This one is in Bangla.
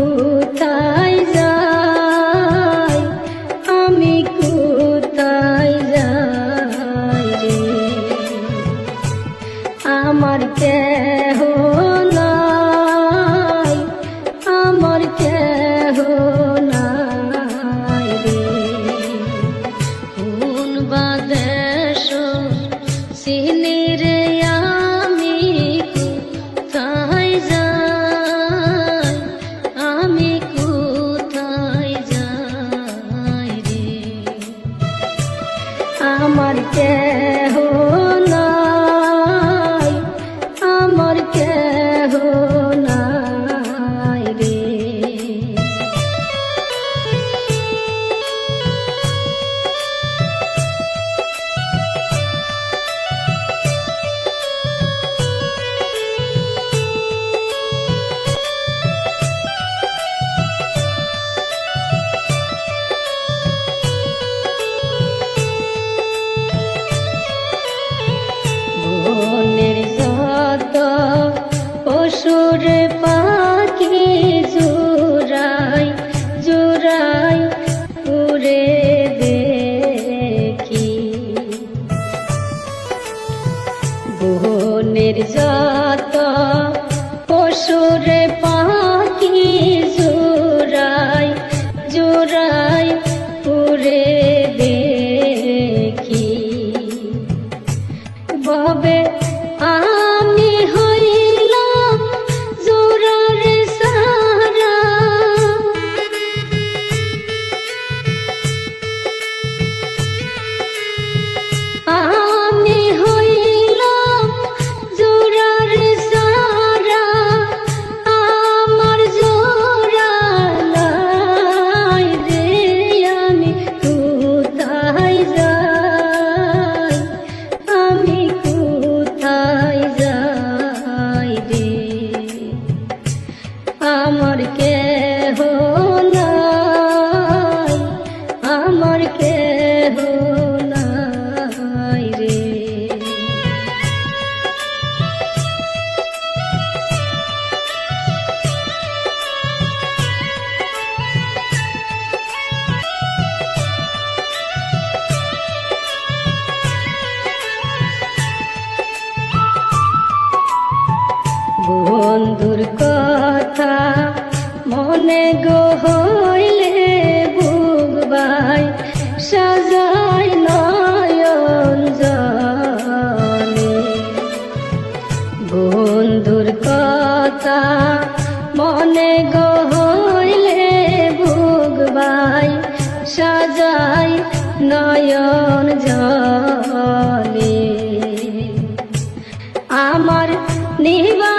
কোথায় যাই, আমি কোথায় যাই রে, আমার কেহ নাই, আমার কেহ নাই রে। কোন বা দেশ চিনি রে আমি, কোথায় যাই, আমি কোথায় যাই রে, আমার কেহ নাই, আমার কেহ নাই রে। বনের যত পশুর পাখি জোড়াই জোড়াই উড়ে দেখি, বনের যত পশুর পাখি জোড়াই জোড়াই উড়ে দেখি, বাবে আমি হইলাম জোড়ার সারা, আমি হইলাম জোড়ার সারা, আমার জোড়া নাই রে, আমি কোথায় যাই, আমি কোথায় যাই রে, আমার কেহ নাই, আমার কেহ নাই রে। বন্ধুর কথা মনে গো হইলে বুক ভাই সাজাই নয়ন জলে, বন্ধুর কথা মনে গো হইলে বুক ভাই সাজাই নয়ন জলে, আমার নিবা